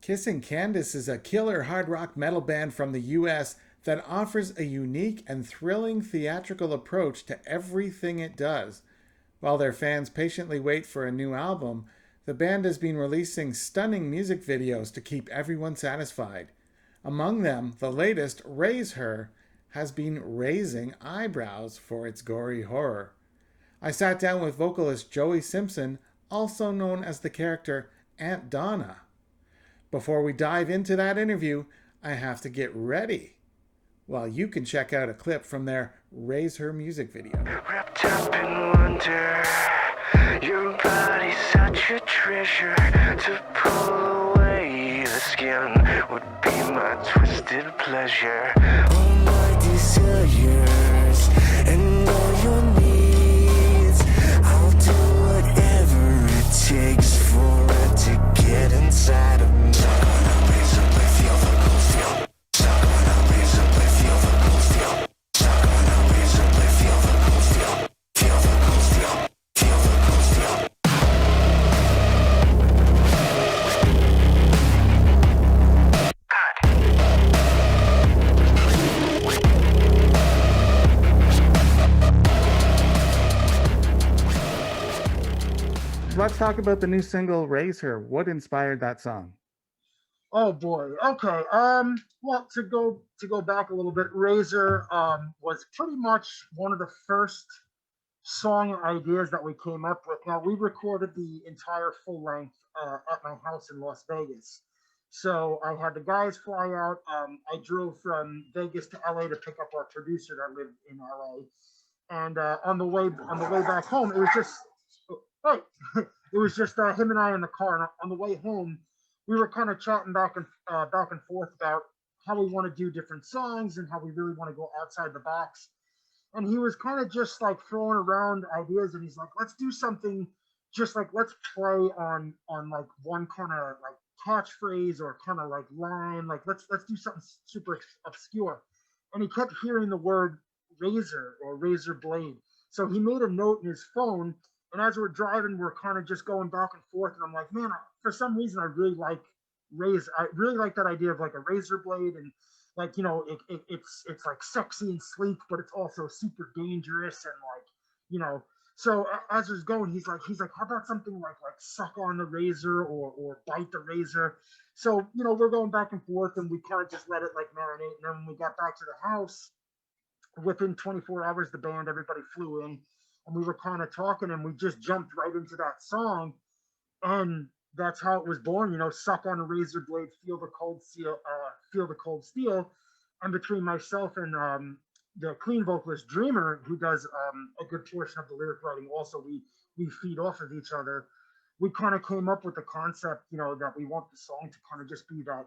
Kissing Candice is a killer hard rock metal band from the US that offers a unique and thrilling theatrical approach to everything it does. While their fans patiently wait for a new album, the band has been releasing stunning music videos to keep everyone satisfied. Among them, the latest, Raise Her, has been raising eyebrows for its gory horror. I sat down with vocalist Joey Simpson, also known as the character Aunt Donna. Before we dive into that interview, I have to get ready. Well, you can check out a clip from their Raise Her music video. Wrapped up in wonder, your body's such a treasure. To pull away the skin would be my twisted pleasure. All my desires and all your needs, I'll do whatever it takes for it to get inside of me. Let's talk about the new single Raise Her. What inspired that song? Oh boy. Okay. Well, to go back a little bit, Razer was pretty much one of the first song ideas that we came up with. Now we recorded the entire full length at my house in Las Vegas. So I had the guys fly out. I drove from Vegas to LA to pick up our producer that lived in LA. And on the way back home, it was just it was just him and I in the car. And on the way home, we were kind of chatting back and forth about how we want to do different songs and how we really want to go outside the box. And he was kind of just like throwing around ideas, and he's like, let's do something just like, let's play on like one kind of like catchphrase or kind of like line, like let's do something super obscure. And he kept hearing the word razor or razor blade. So he made a note in his phone, and as we're driving, we're kind of just going back and forth. And I'm like, man, for some reason, I really like that idea of like a razor blade, and like, you know, it's like sexy and sleek, but it's also super dangerous and like, you know. So as it's going, he's like, how about something like suck on the razor or bite the razor? So, you know, we're going back and forth, and we kind of just let it like marinate. And then when we got back to the house, within 24 hours, the band, everybody flew in, and we were kind of talking, and we just jumped right into that song. And that's how it was born, you know, suck on a razor blade, feel the cold steel. And between myself and the clean vocalist Dreamer, who does a good portion of the lyric writing, also we feed off of each other. We kind of came up with the concept, you know, that we want the song to kind of just be that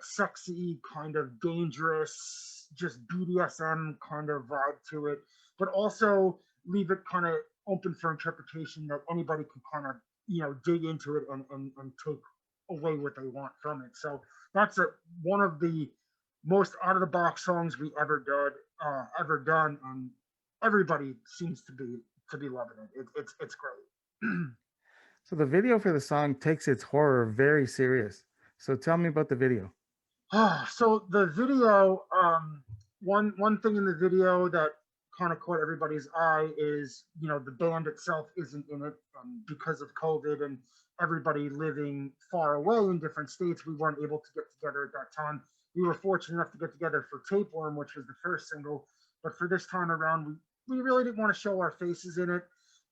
sexy, kind of dangerous, just BDSM kind of vibe to it, but also leave it kind of open for interpretation, that anybody can kind of, you know, dig into it and take away what they want from it. So that's one of the most out of the box songs we ever done, and everybody seems to be loving it. It's great. So the video for the song takes its horror very serious. So tell me about the video. So the video, one thing in the video that kind of caught everybody's eye is, you know, the band itself isn't in it because of COVID and everybody living far away in different states. We weren't able to get together at that time. We were fortunate enough to get together for Tapeworm, which was the first single, but for this time around, we really didn't want to show our faces in it.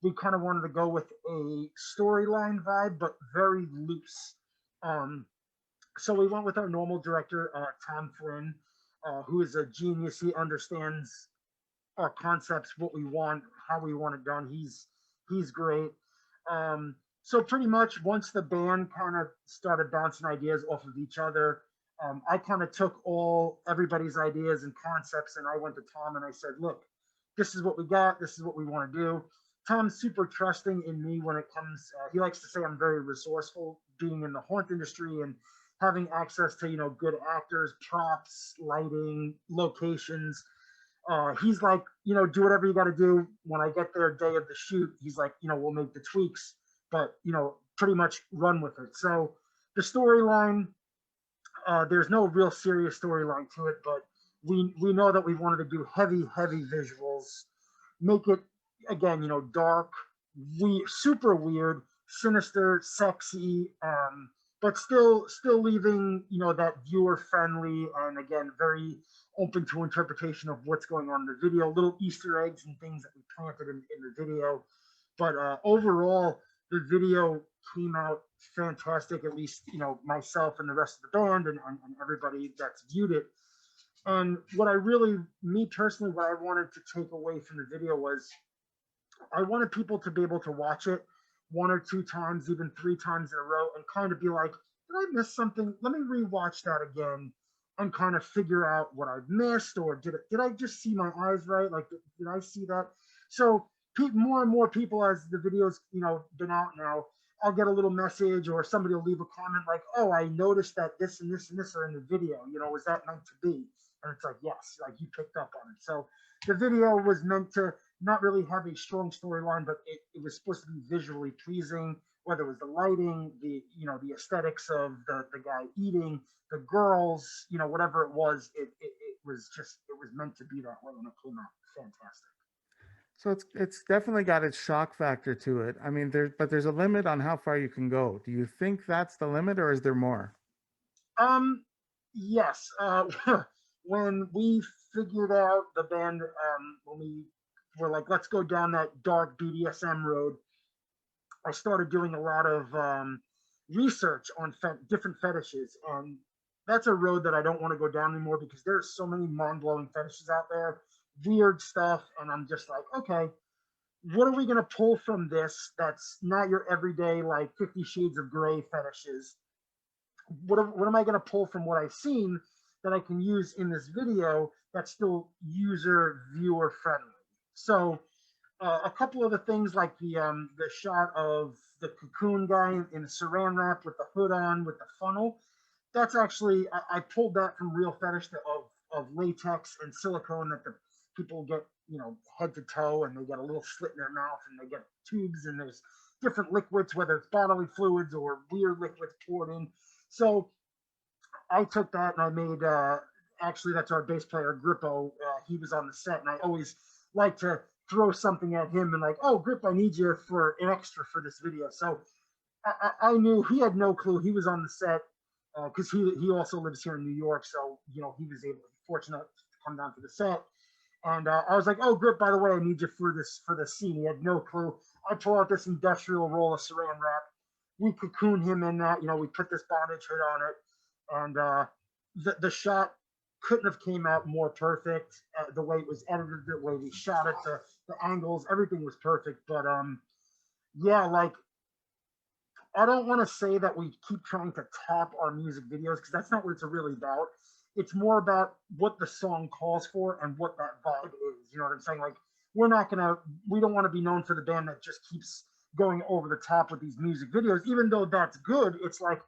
We kind of wanted to go with a storyline vibe, but very loose. So we went with our normal director, Tom Flynn, who is a genius. He understands our concepts, what we want, how we want it done. He's great. So pretty much once the band kind of started bouncing ideas off of each other, I kind of took everybody's ideas and concepts, and I went to Tom and I said, look, this is what we got. This is what we want to do. Tom's super trusting in me when it comes, he likes to say I'm very resourceful, being in the haunt industry and having access to, you know, good actors, props, lighting, locations. He's like, you know, do whatever you got to do. When I get there day of the shoot, he's like, you know, we'll make the tweaks, but, you know, pretty much run with it. So the storyline, There's no real serious storyline to it, but we know that we wanted to do heavy visuals, make it again, dark, super weird, sinister, sexy, but still leaving that viewer friendly and again very open to interpretation of what's going on in the video. Little Easter eggs and things that we planted in the video, but overall the video came out fantastic. At least myself and the rest of the band and everybody that's viewed it. And what I really, me personally, what I wanted to take away from the video was I wanted people to be able to watch it one or two times, even three times in a row, and kind of be like, did I miss something? Let me rewatch that again and kind of figure out what I've missed, or did I just see my eyes right? Like, did I see that? So more and more people, as the videos been out now, I'll get a little message or somebody will leave a comment like, oh, I noticed that this and this and this are in the video. Was that meant to be? And it's like, yes, like you picked up on it. So the video was meant to not really have a strong storyline, but it was supposed to be visually pleasing, whether it was the lighting, the aesthetics of the guy eating, the girls, whatever it was, it was meant to be that way, and it came out fantastic. So it's definitely got its shock factor to it. I mean, there's a limit on how far you can go. Do you think that's the limit, or is there more? Yes. When we figured out the band, when we were like, let's go down that dark BDSM road, I started doing a lot of research on different fetishes, and that's a road that I don't want to go down anymore because there's so many mind-blowing fetishes out there, weird stuff, and I'm just like, okay, what are we going to pull from this that's not your everyday, like 50 Shades of Grey fetishes? What am I going to pull from what I've seen that I can use in this video that's still user viewer friendly? So a couple of the things like the shot of the cocoon guy in the saran wrap with the hood on with the funnel, that's actually I pulled that from real fetish of latex and silicone that the people get head to toe, and they get a little slit in their mouth and they get tubes, and there's different liquids, whether it's bodily fluids or weird liquids poured in. So I took that and I made actually that's our bass player Grippo. He was on the set, and I always like to throw something at him and like, oh, Grip, I need you for an extra for this video. So I knew he had no clue. He was on the set because he also lives here in New York, so he was fortunate to come down to the set. And I was like, oh, Grip, by the way, I need you for this scene. He had no clue. I pull out this industrial roll of saran wrap. We cocoon him in that. We put this bondage hood on it, and the shot couldn't have came out more perfect. The way it was edited, the way we shot it, the angles, everything was perfect. But yeah, like I don't want to say that we keep trying to top our music videos because that's not what it's really about. It's more about what the song calls for and what that vibe is. You know what I'm saying? Like we don't want to be known for the band that just keeps going over the top with these music videos, even though that's good. It's like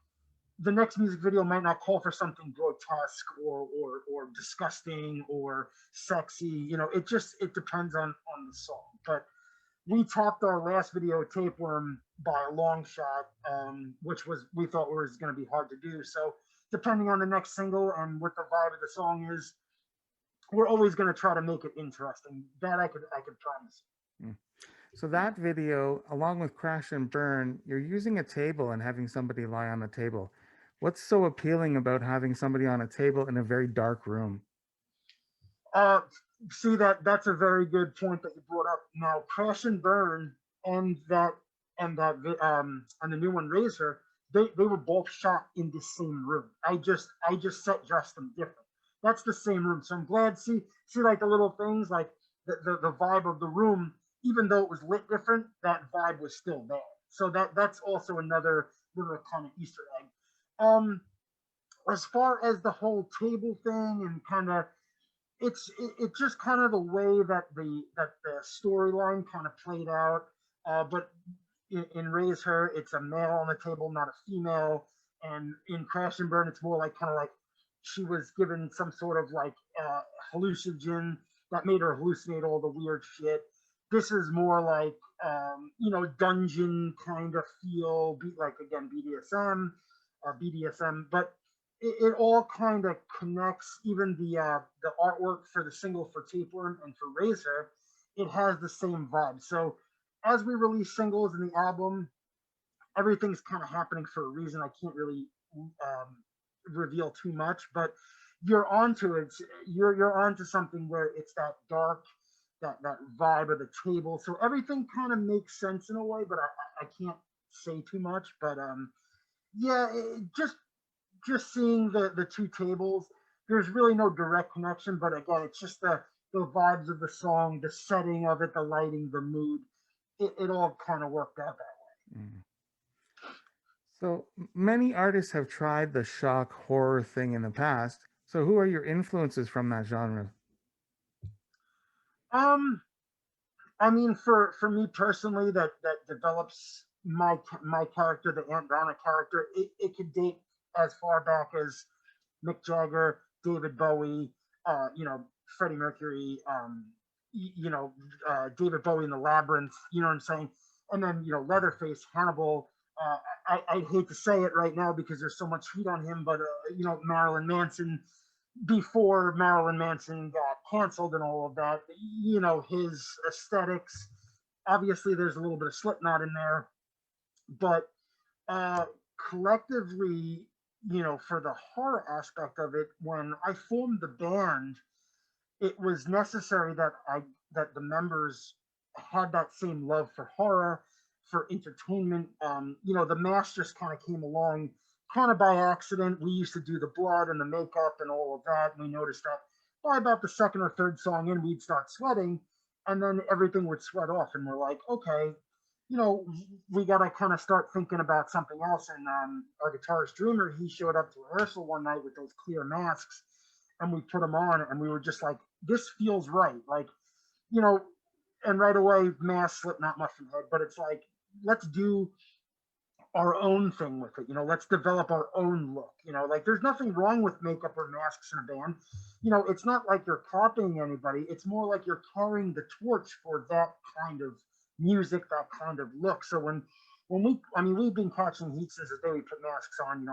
the next music video might not call for something grotesque or disgusting or sexy. It depends on the song. But we topped our last video, Tapeworm, by a long shot, which we thought was going to be hard to do. So depending on the next single and what the vibe of the song is, we're always going to try to make it interesting. That I could promise. So that video, along with Crash and Burn, you're using a table and having somebody lie on a table. What's so appealing about having somebody on a table in a very dark room? See, that's a very good point that you brought up. Now, Crash and Burn and the new one, Razer, they were both shot in the same room. I just set dressed them different. That's the same room. So I'm glad. See like the little things, like the vibe of the room, even though it was lit different, that vibe was still there. So that's also another little kind of Easter egg. As far as the whole table thing and kind of, it's just kind of the way that the storyline kind of played out. But in Raise Her, it's a male on the table, not a female. And in Crash and Burn, it's more like kind of like she was given some sort of like hallucinogen that made her hallucinate all the weird shit. This is more like dungeon kind of feel, like again BDSM, but it all kind of connects. Even the artwork for the single for Tapeworm and for Razor, it has the same vibe. So as we release singles in the album, everything's kind of happening for a reason. I can't really reveal too much, but you're onto it. You're onto something where it's that dark, that vibe of the table. So everything kind of makes sense in a way, but I can't say too much. But yeah, just seeing the two tables, there's really no direct connection. But again, it's just the vibes of the song, the setting of it, the lighting, the mood. It all kind of worked out that way. Mm. So many artists have tried the shock horror thing in the past. So who are your influences from that genre? Um, I mean, for me personally, that develops my character, the Aunt Donna character. It could date as far back as Mick Jagger, David Bowie, Freddie Mercury, David Bowie in the Labyrinth. You know what I'm saying? And then Leatherface, Hannibal. I hate to say it right now because there's so much heat on him, but Marilyn Manson, before Marilyn Manson got canceled and all of that, his aesthetics. Obviously, there's a little bit of Slipknot in there, but collectively, for the horror aspect of it, when I formed the band, it was necessary that the members had that same love for horror, for entertainment. The mask just kind of came along kind of by accident. We used to do the blood and the makeup and all of that. And we noticed that by about the second or third song in, we'd start sweating, and then everything would sweat off. And we're like, okay, we got to kind of start thinking about something else. And our guitarist Dreamer, he showed up to rehearsal one night with those clear masks, and we put them on, and we were just like, this feels right. Like, and right away, mask, Slipknot, Mushroom Head, but it's like, let's do our own thing with it. Let's develop our own look. Like there's nothing wrong with makeup or masks in a band. It's not like you're copying anybody. It's more like you're carrying the torch for that kind of music, that kind of look. So we've been catching heat since the day we put masks on.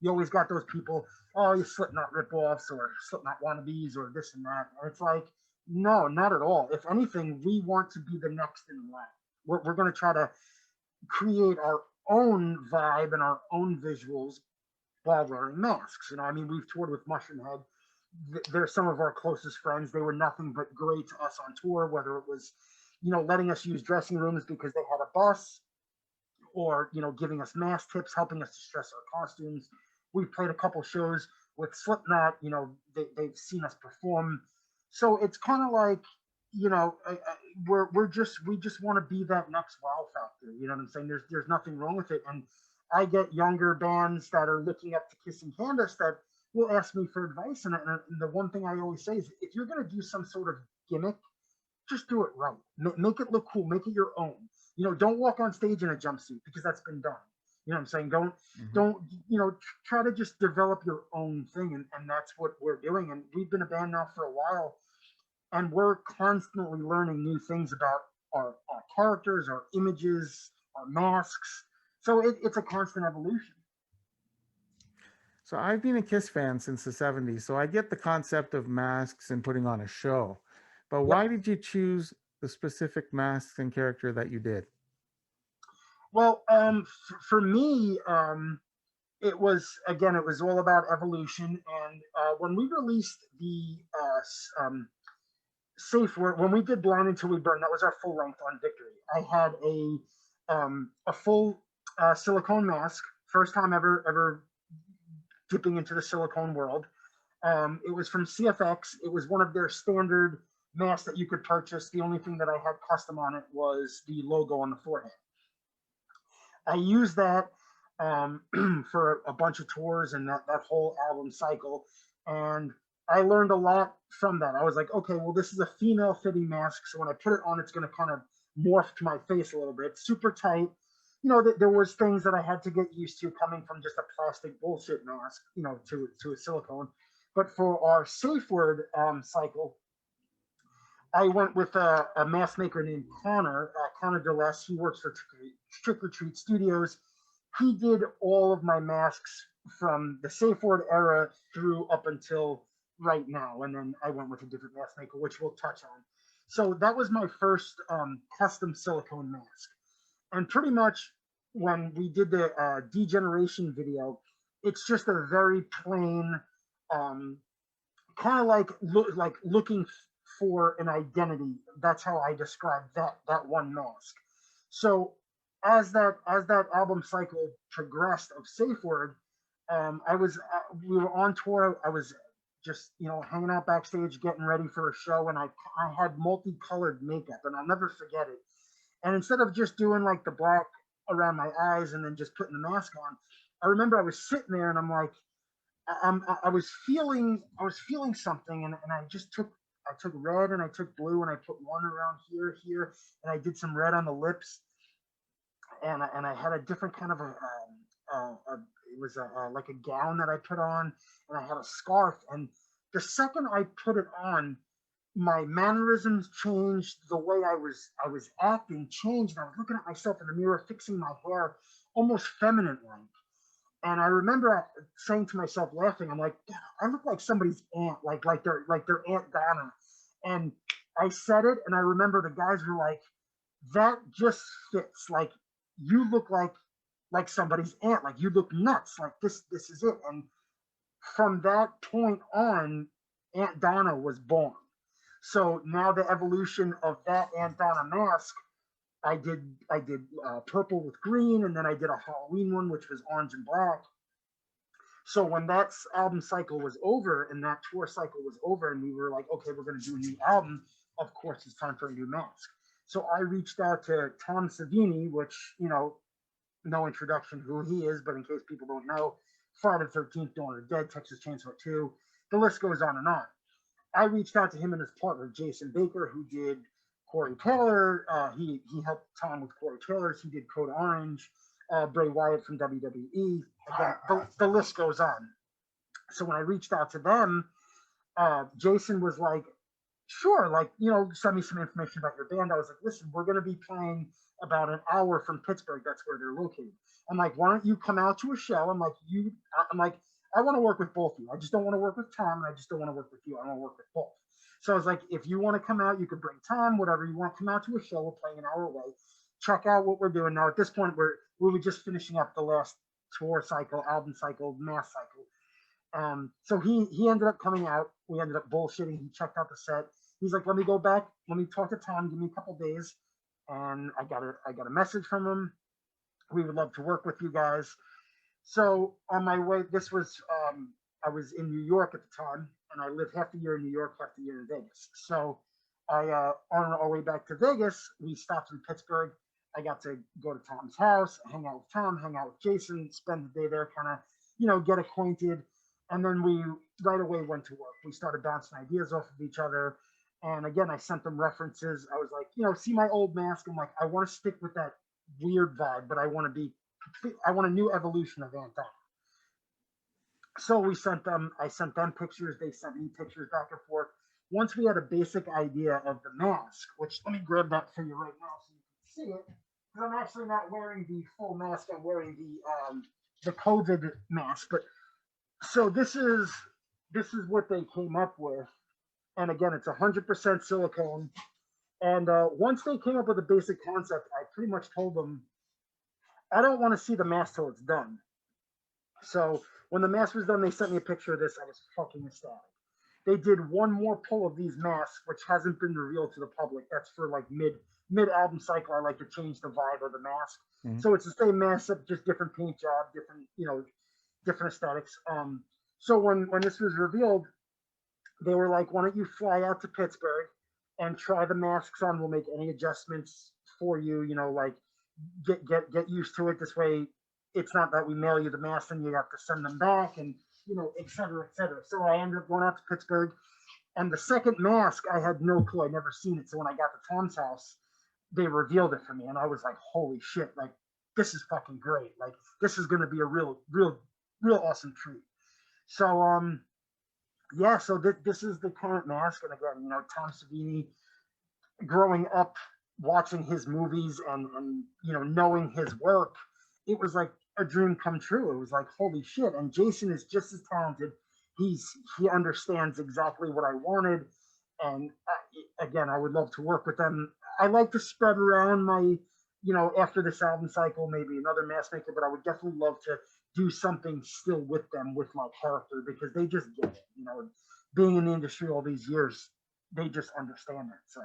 You always got those people, oh, you Slipknot ripoffs or Slipknot wannabes or this and that. And it's like, no, not at all. If anything, we want to be the next in line. We're going to try to create our own vibe and our own visuals while wearing masks. We've toured with Mushroom Head. They're some of our closest friends. They were nothing but great to us on tour, whether it was, letting us use dressing rooms because they had a bus, or, giving us mask tips, helping us to dress our costumes. We've played a couple shows with Slipknot. They've seen us perform. So it's kind of like, we just want to be that next wow factor. You know what I'm saying? There's nothing wrong with it. And I get younger bands that are looking up to Kiss and Candice that will ask me for advice. And the one thing I always say is, if you're going to do some sort of gimmick, just do it right. Make it look cool. Make it your own. Don't walk on stage in a jumpsuit because that's been done. You know what I'm saying? Don't try to just develop your own thing. And that's what we're doing. And we've been a band now for a while, and we're constantly learning new things about our characters, our images, our masks. So it's a constant evolution. So I've been a Kiss fan since the 70s, so I get the concept of masks and putting on a show. But why did you choose the specific masks and character that you did? Well, for me, it was all about evolution. And when we released the Safe Word, when we did Blind Until We Burn, that was our full length on Victory. I had a full silicone mask, first time ever dipping into the silicone world. It was from CFX. It was one of their standard masks that you could purchase. The only thing that I had custom on it was the logo on the forehead. I used that for a bunch of tours and that whole album cycle. And I learned a lot from that. I was like, okay, well, this is a female fitting mask. So when I put it on, it's going to kind of morph to my face a little bit. Super tight. There was things that I had to get used to coming from just a plastic bullshit mask, to a silicone. But for our Safe Word cycle, I went with a mask maker named Connor DeLess. He works for Trick or Treat Studios. He did all of my masks from the safe word era through up until right now, and then I went with a different mask maker, which we'll touch on. So that was my first custom silicone mask, and pretty much when we did the degeneration video, it's just a very plain, kind of like looking for an identity. That's how I describe that one mask. So as that album cycle progressed of Safe Word, I was we were on tour. I was just hanging out backstage, getting ready for a show, and I had multicolored makeup, and I'll never forget it. And instead of just doing like the black around my eyes and then just putting the mask on, I remember I was sitting there and I'm like, I was feeling something, and I took red and I took blue and I put one around here, and I did some red on the lips, and I had a different kind of it was like a gown that I put on, and I had a scarf, and the second I put it on, my mannerisms changed, the way I was acting changed, and I was looking at myself in the mirror, fixing my hair almost feminine like. And I remember saying to myself, laughing, I'm like, I look like somebody's aunt, like their Aunt Donna. And I said it, and I remember the guys were like, that just fits. Like, you look like somebody's aunt. Like, you look nuts. Like, this is it. And from that point on, Aunt Donna was born. So now the evolution of that Aunt Donna mask, I did purple with green, and then I did a Halloween one, which was orange and black. So when that album cycle was over and that tour cycle was over, and we were like, okay, we're going to do a new album, of course, it's time for a new mask. So I reached out to Tom Savini, which, no introduction who he is, but in case people don't know, Friday the 13th, Dawn of the Dead, Texas Chainsaw 2, the list goes on and on. I reached out to him and his partner, Jason Baker, who did Corey Taylor. He helped Tom with Corey Taylor's. He did Code Orange, Bray Wyatt from WWE. Again, the list goes on. So when I reached out to them, Jason was like, sure, send me some information about your band. I was like, listen, we're going to be playing about an hour from Pittsburgh. That's where they're located. I'm like, why don't you come out to a show? I'm like, I want to work with both of you. I just don't want to work with Tom, and I just don't want to work with you. I want to work with both. So I was like, if you want to come out, you could bring Tom, whatever you want. Come out to a show. We're playing an hour away. Check out what we're doing. Now, at this point, we were just finishing up the last tour cycle, album cycle, mass cycle. So he ended up coming out. We ended up bullshitting. He checked out the set. He's like, let me go back. Let me talk to Tom. Give me a couple days. And I got a message from him. We would love to work with you guys. So on my way, I was in New York at the time, and I lived half the year in New York, half the year in Vegas. So on our way back to Vegas, we stopped in Pittsburgh. I got to go to Tom's house, hang out with Tom, hang out with Jason, spend the day there, kind of, get acquainted. And then we right away went to work. We started bouncing ideas off of each other. And again, I sent them references. I was like, see my old mask. I'm like, I want to stick with that weird vibe, but I want a new evolution of Aunt Donna. So I sent them pictures. They sent me pictures back and forth. Once we had a basic idea of the mask, which let me grab that for you right now so you can see it. Because I'm actually not wearing the full mask. I'm wearing the COVID mask. But so this is what they came up with. And again, it's 100% silicone. And once they came up with a basic concept, I pretty much told them, I don't want to see the mask till it's done. So when the mask was done, they sent me a picture of this. I was fucking ecstatic. They did one more pull of these masks, which hasn't been revealed to the public. That's for like mid album cycle. I like to change the vibe of the mask. Mm-hmm. So it's the same mask, just different paint job, different aesthetics. So when this was revealed, they were like, why don't you fly out to Pittsburgh and try the masks on? We'll make any adjustments for you, like get used to it. This way, it's not that we mail you the mask and you have to send them back and, et cetera, et cetera. So I ended up going out to Pittsburgh. And the second mask, I had no clue. I'd never seen it. So when I got to Tom's house, they revealed it for me. And I was like, holy shit, like, this is fucking great. Like, this is going to be a real awesome treat. So, yeah, so this is the current mask. And again, Tom Savini, growing up, watching his movies and knowing his work, it was like a dream come true. It was like, holy shit. And Jason is just as talented. He understands exactly what I wanted. And again, I would love to work with them. I like to spread around my, after this album cycle, maybe another mask maker, but I would definitely love to do something still with them, with my character, because they just get it, being in the industry all these years, they just understand it. So,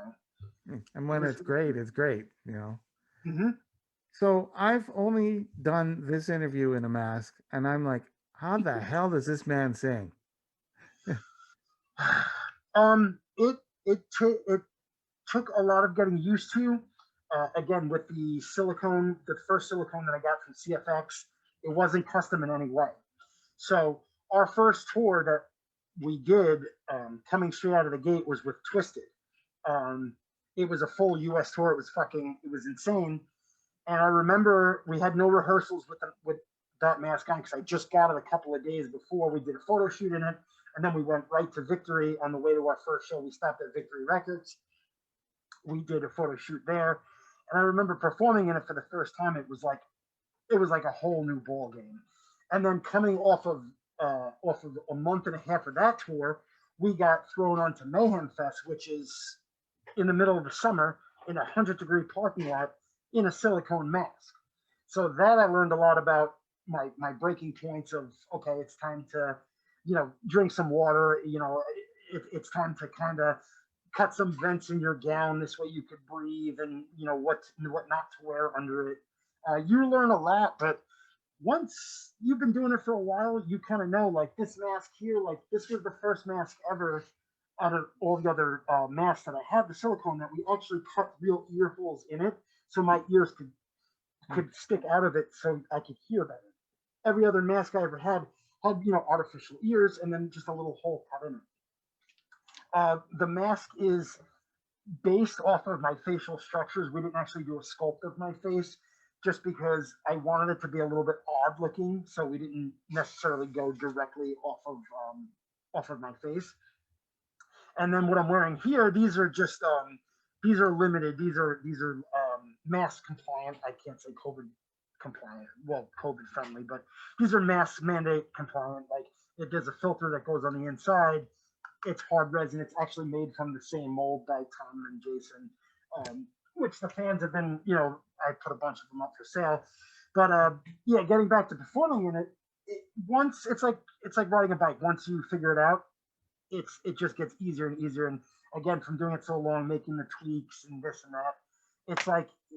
and when it's great, Mm-hmm. So I've only done this interview in a mask, and I'm like, how the hell does this man sing? It took a lot of getting used to. Again, with the silicone, the first silicone that I got from CFX, it wasn't custom in any way. So our first tour that we did, coming straight out of the gate, was with Twisted. It was a full U.S. tour. It was insane. And I remember we had no rehearsals with that mask on, because I just got it a couple of days before. We did a photo shoot in it, and then we went right to Victory. On the way to our first show, we stopped at Victory Records. We did a photo shoot there, and I remember performing in it for the first time. It was like a whole new ball game. And then coming off of a month and a half of that tour, we got thrown onto Mayhem Fest, which is in the middle of the summer in a 100-degree parking lot in a silicone mask. So that I learned a lot about my breaking points of, okay, it's time to, drink some water. It's time to kind of cut some vents in your gown. This way you could breathe, and what not to wear under it. You learn a lot, but once you've been doing it for a while, you kind of know, like, this mask here, like, this was the first mask ever out of all the other masks that I had, the silicone, that we actually cut real ear holes in it, so my ears could stick out of it, so I could hear better. Every other mask I ever had artificial ears, and then just a little hole cut in it. The mask is based off of my facial structures. We didn't actually do a sculpt of my face, just because I wanted it to be a little bit odd looking, so we didn't necessarily go directly off of my face. And then what I'm wearing here, these are just these are limited. These are mask compliant. I can't say COVID compliant. Well, COVID friendly, but these are mask mandate compliant. Like, it does a filter that goes on the inside. It's hard resin. It's actually made from the same mold by Tom and Jason, which the fans have been, I put a bunch of them up for sale. But yeah, getting back to performing in it, once it's like riding a bike. Once you figure it out, it just gets easier and easier. And again, from doing it so long, making the tweaks and this and that,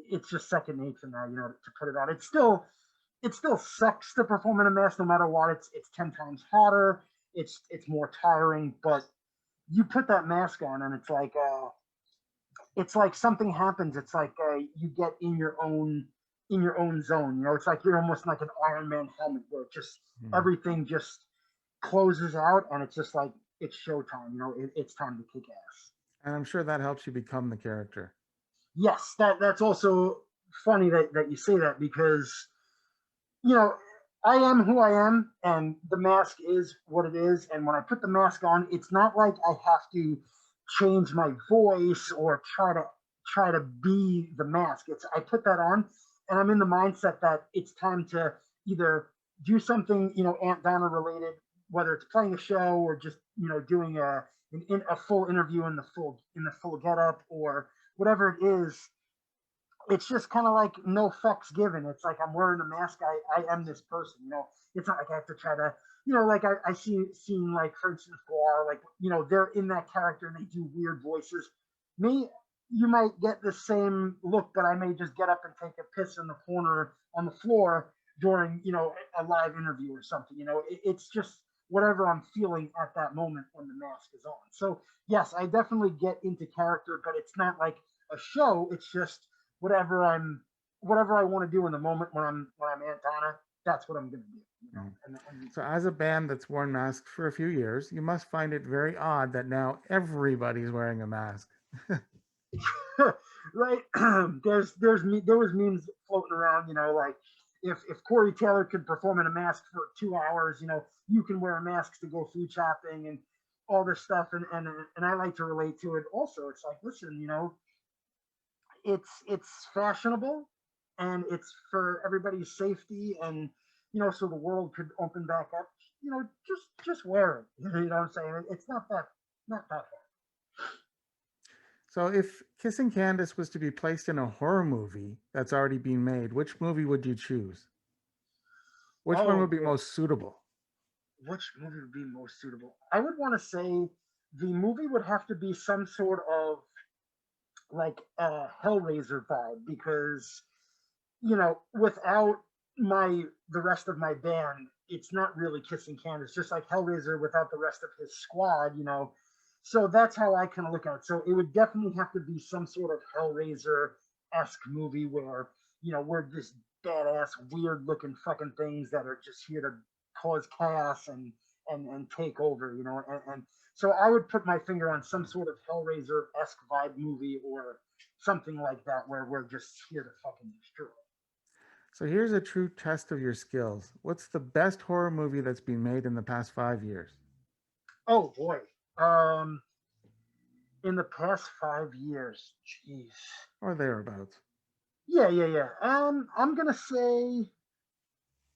it's just second nature now, to put it out. It still sucks to perform in a mask, no matter what. It's 10 times hotter. It's more tiring, but you put that mask on, and it's like something happens. It's like you get in your own zone. It's like you're almost like an Iron Man helmet, where everything just closes out, and it's just like, it's showtime. It's time to kick ass. And I'm sure that helps you become the character. Yes, that's also funny that you say that, because I am who I am, and the mask is what it is. And when I put the mask on, it's not like I have to change my voice or try to be the mask. I put that on, and I'm in the mindset that it's time to either do something, Aunt Donna related, whether it's playing a show or just, doing a full interview in the full getup, or whatever it is. It's just kind of like no fucks given. It's like, I'm wearing a mask. I am this person. It's not like I have to try to, like I seen like, for instance, Guar, like, they're in that character and they do weird voices. Me, you might get the same look, but I may just get up and take a piss in the corner on the floor during, a live interview or something. It's just whatever I'm feeling at that moment when the mask is on. So yes, I definitely get into character, but it's not like a show. It's just whatever I want to do in the moment when I'm Aunt Donna. That's what I'm going to do. So as a band that's worn masks for a few years, you must find it very odd that now everybody's wearing a mask. Right. There was memes floating around, like, if Corey Taylor could perform in a mask for 2 hours, you can wear a mask to go food shopping and all this stuff. And I like to relate to it also. It's like, listen, it's fashionable, and it's for everybody's safety. And so the world could open back up, just wear it. You know what I'm saying? It's not that So if Kissing Candice was to be placed in a horror movie that's already been made, which movie would you choose? Which hard. one Oh would be boy, most suitable? which movie would be most suitable? I would want to say the movie would have to be some sort of like a Hellraiser vibe because without the rest of my band, it's not really Kissing Candice. Just like Hellraiser without the rest of his squad. So that's how I kind of look at it. So it would definitely have to be some sort of Hellraiser esque movie where we're just badass, weird looking fucking things that are just here to cause chaos and take over. And so I would put my finger on some sort of Hellraiser esque vibe movie or something like that where we're just here to fucking destroy. So here's a true test of your skills. What's the best horror movie that's been made in the past 5 years? Oh boy. Um, in the past 5 years, jeez. Or thereabouts? Yeah. I'm gonna say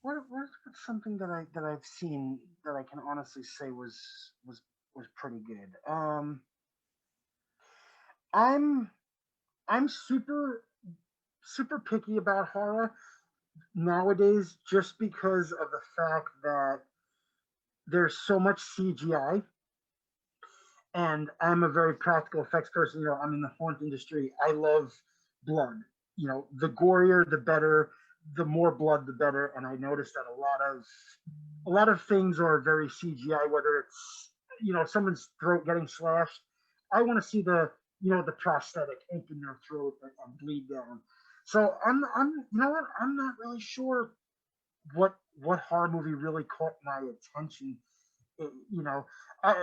what's something that I've seen that I can honestly say was pretty good. I'm I'm super picky about horror nowadays just because of the fact that there's so much CGI and I'm a very practical effects person. I'm in the haunt industry. I love blood. The gorier, the better. The more blood, the better. And I noticed that a lot of things are very CGI. Whether it's someone's throat getting slashed, I want to see the prosthetic open their throat and bleed down. So I'm you know what I'm not really sure what horror movie really caught my attention. It- you know,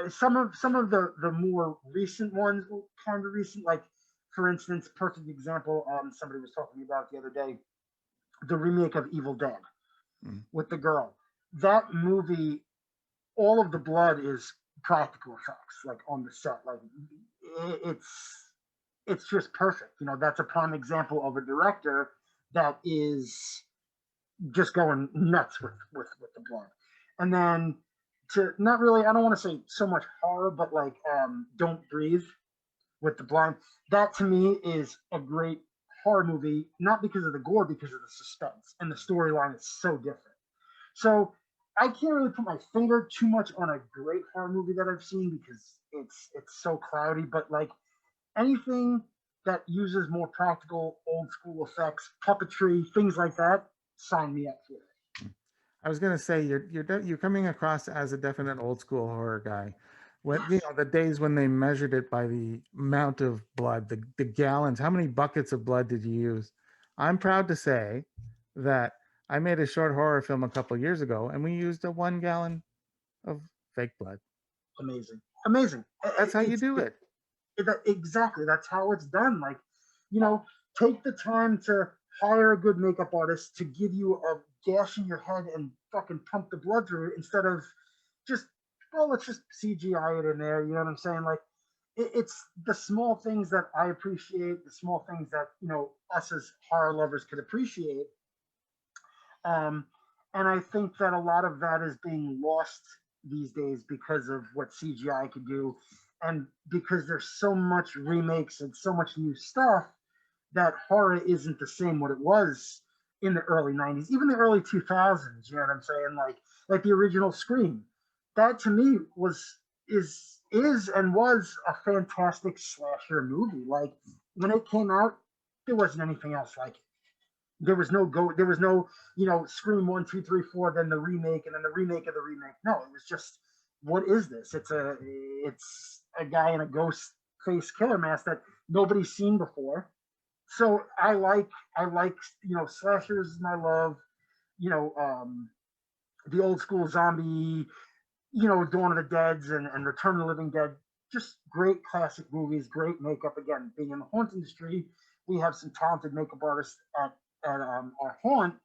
some of the more recent ones, kind of recent, like for instance, perfect example. Somebody was talking about the other day, the remake of Evil Dead Mm. with the girl. That movie, all of the blood is practical effects, like on the set. Like it's just perfect. That's a prime example of a director that is just going nuts with the blood. And then to not really, I don't want to say so much horror, but like Don't Breathe with the blind. That to me is a great horror movie, not because of the gore, because of the suspense and the storyline is so different. So I can't really put my finger too much on a great horror movie that I've seen because it's so cloudy. But like anything that uses more practical, old school effects, puppetry, things like that, sign me up for it. I was gonna say you're coming across as a definite old school horror guy. When Yes. the days when they measured it by the amount of blood, the gallons, how many buckets of blood did you use? I'm proud to say that I made a short horror film a couple years ago, and we used a 1 gallon of fake blood. Amazing. Amazing. That's how you It's do it. exactly that's how it's done. Like, you know, take the time to hire a good makeup artist to give you a gash in your head and fucking pump the blood through it instead of just, well, let's just CGI it in there. You know what I'm saying? Like, it's the small things that I appreciate, the small things that us as horror lovers could appreciate. Um, and I think that a lot of that is being lost these days because of what CGI could do, and because there's so much remakes and so much new stuff that horror isn't the same what it was in the early '90s, even the early 2000s. You know what I'm saying? Like the original Scream. That to me is and was a fantastic slasher movie. Like when it came out, there wasn't anything else like it. There was no Scream 1, 2, 3, 4, then the remake and then the remake of the remake. No, it was just, what is this? It's a guy in a ghost face killer mask that nobody's seen before. So I like slashers is my love. You know, the old school zombie, Dawn of the Dead's and Return of the Living Dead. Just great classic movies, great makeup. Again, being in the haunt industry, we have some talented makeup artists at our haunt,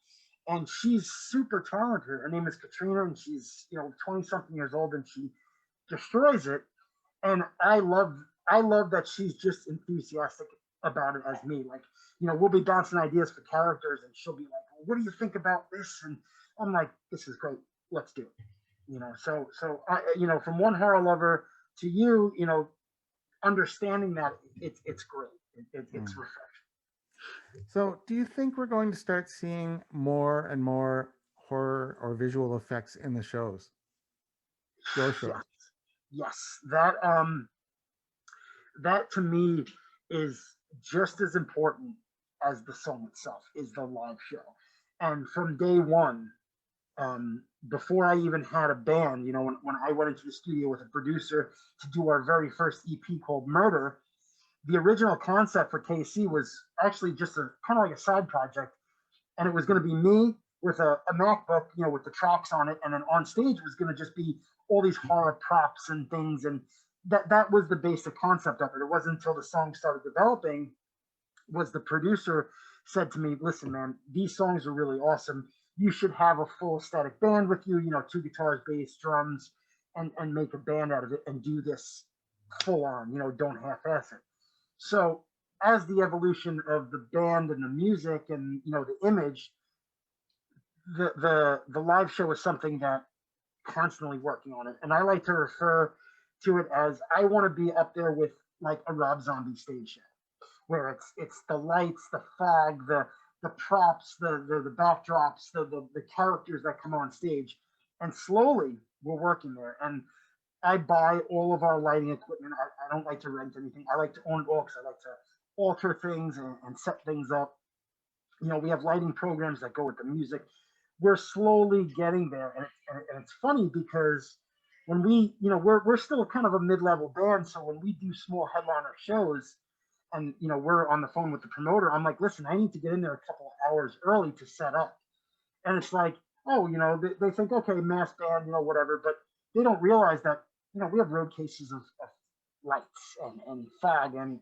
and she's super talented. Her name is Katrina, and she's 20 something years old, and she destroys it. And I love that she's just enthusiastic about it as me. Like, we'll be bouncing ideas for characters, and she'll be like, well, "What do you think about this?" And I'm like, this is great. Let's do it. So from one horror lover to you, understanding that it's great. It's Mm. refreshing. So, do you think we're going to start seeing more and more horror or visual effects in the shows, your Yes, shows? yes. That to me is just as important as the song itself, is the live show. And from day one, before I even had a band, when I went into the studio with a producer to do our very first EP called Murder, the original concept for KC was actually just a kind of like a side project, and it was going to be me with a MacBook, with the tracks on it, and then on stage was going to just be all these horror props and things, and that was the basic concept of it. It wasn't until the song started developing was the producer said to me, "Listen, man, these songs are really awesome. You should have a full static band with you, two guitars, bass, drums, and make a band out of it and do this full on, don't half-ass it." So as the evolution of the band and the music and the image, the live show is something that constantly working on it. And I like to refer to it as I want to be up there with like a Rob Zombie stage show, where it's the lights, the fog, the props, the backdrops, the characters that come on stage. And slowly we're working there. And I buy all of our lighting equipment. I don't like to rent anything. I like to own it all because I like to alter things and set things up. We have lighting programs that go with the music. We're slowly getting there, and it's funny because when we're still kind of a mid-level band, so when we do small headliner shows, and we're on the phone with the promoter, I'm like, listen, I need to get in there a couple of hours early to set up, and it's like, oh, they think, okay, mass band, whatever, but they don't realize that we have road cases of lights and fog and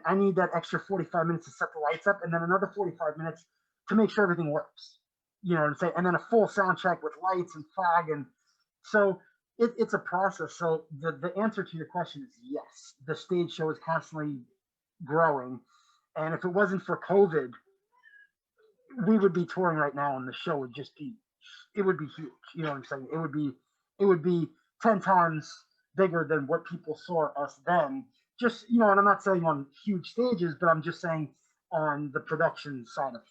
I need that extra 45 minutes to set the lights up and then another 45 minutes to make sure everything works. You know what I'm saying? And then a full sound check with lights and fog. And so it's a process. So the answer to your question is yes. The stage show is constantly growing. And if it wasn't for COVID, we would be touring right now and the show would just be, it would be huge. You know what I'm saying? It would be 10 times bigger than what people saw us then. Just, and I'm not saying on huge stages, but I'm just saying on the production side of things.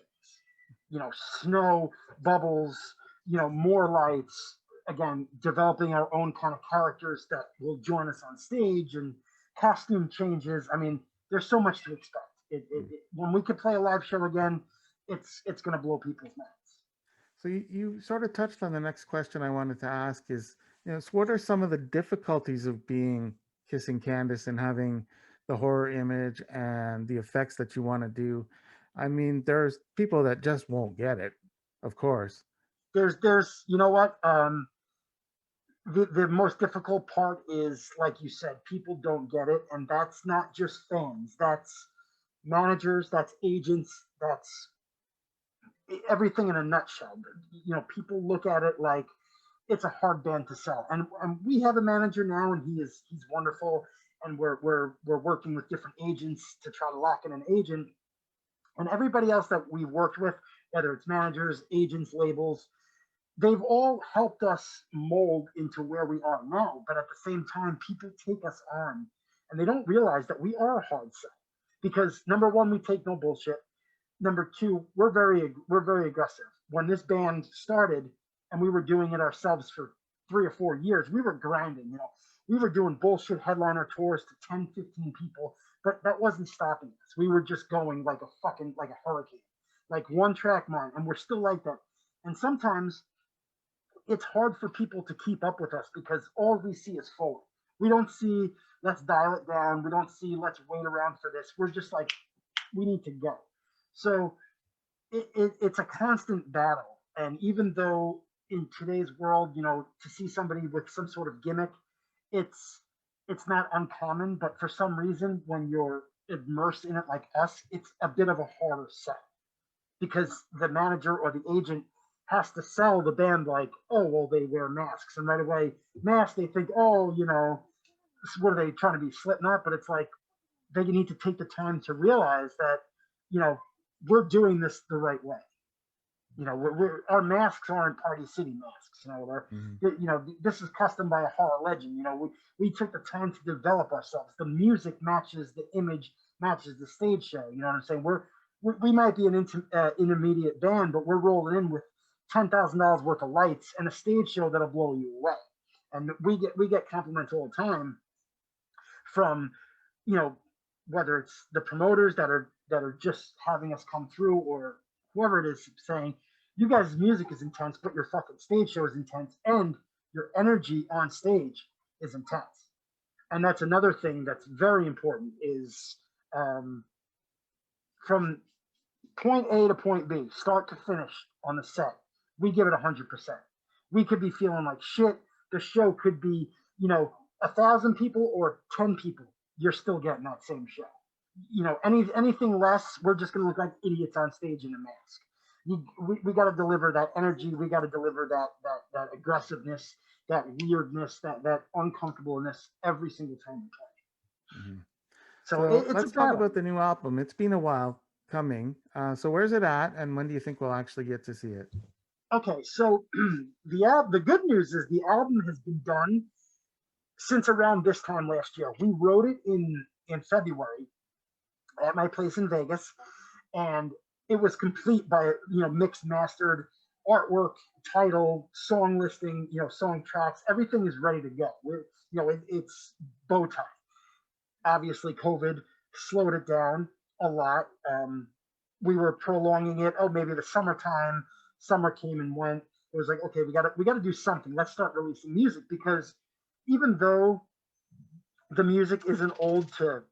Snow, bubbles, more lights, again, developing our own kind of characters that will join us on stage and costume changes. I mean, there's so much to expect. When we could play a live show again, it's going to blow people's minds. So you sort of touched on the next question I wanted to ask is, so what are some of the difficulties of being Kissing Candice and having the horror image and the effects that you want to do? I mean, there's people that just won't get it, of course. There's you know what? The most difficult part is, like you said, people don't get it, and that's not just fans. That's managers, that's agents, that's everything in a nutshell. People look at it like it's a hard band to sell, and we have a manager now, and he's wonderful, and we're working with different agents to try to lock in an agent, and everybody else that we've worked with, whether it's managers, agents, labels, they've all helped us mold into where we are now. But at the same time, people take us on, and they don't realize that we are a hard sell because number one, we take no bullshit. Number two, we're very aggressive. When this band started and we were doing it ourselves for 3 or 4 years, we were grinding, we were doing bullshit headliner tours to 10, 15 people, but that wasn't stopping us. We were just going like a hurricane, like one track mind. And we're still like that. And sometimes it's hard for people to keep up with us because all we see is forward. We don't see, let's dial it down. We don't see, let's wait around for this. We're just like, we need to go. So it's a constant battle. And even though in today's world, to see somebody with some sort of gimmick, it's not uncommon, but for some reason, when you're immersed in it like us, it's a bit of a harder sell because the manager or the agent has to sell the band like, oh, well, they wear masks. And right away, masks, they think, oh, what are they trying to be, Slipknot? But it's like, they need to take the time to realize that, we're doing this the right way. Our masks aren't Party City masks. This is custom by a horror legend. We took the time to develop ourselves. The music matches the image, matches the stage show. You know what I'm saying? We might be an intermediate band, but we're rolling in with $10,000 worth of lights and a stage show that'll blow you away. And we get compliments all the time from, whether it's the promoters that are just having us come through, or whoever it is saying, you guys' music is intense, but your fucking stage show is intense, and your energy on stage is intense. And that's another thing that's very important is from point A to point B, start to finish on the set, we give it 100%. We could be feeling like shit. The show could be, 1,000 people or 10 people. You're still getting that same show. Anything less, we're just going to look like idiots on stage in a mask. We got to deliver that energy. We got to deliver that aggressiveness, that weirdness, that uncomfortableness every single time we play. Mm-hmm. So let's talk about the new album. It's been a while coming. So where's it at, and when do you think we'll actually get to see it? Okay, so the good news is the album has been done since around this time last year. We wrote it in February at my place in Vegas, and it was complete by mixed, mastered, artwork, title, song listing, song tracks. Everything is ready to go. It's bow tie. Obviously, COVID slowed it down a lot. We were prolonging it. Oh, maybe the summertime. Summer came and went. It was like, okay, we got to do something. Let's start releasing music, because even though the music isn't old to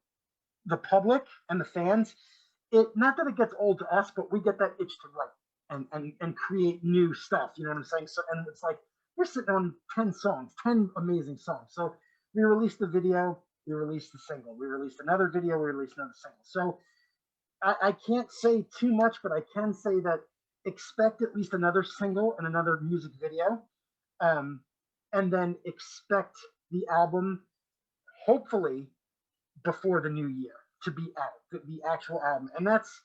the public and the fans, not that it gets old to us, but we get that itch to write and create new stuff. You know what I'm saying? So, and it's like we're sitting on 10 songs, 10 amazing songs. So we released the video, we released the single, we released another video, we released another single. So I can't say too much, but I can say that expect at least another single and another music video, and then expect the album, hopefully before the new year, to be out, the actual album. And that's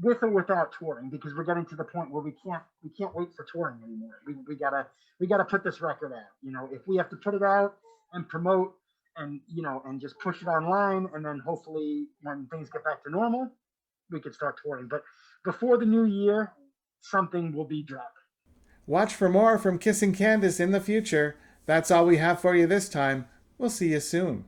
with or without touring, because we're getting to the point where we can't wait for touring anymore. We gotta put this record out. If we have to put it out and promote and just push it online, and then hopefully when things get back to normal, we could start touring. But before the new year, something will be dropping. Watch for more from Kissing Candice in the future. That's all we have for you this time. We'll see you soon.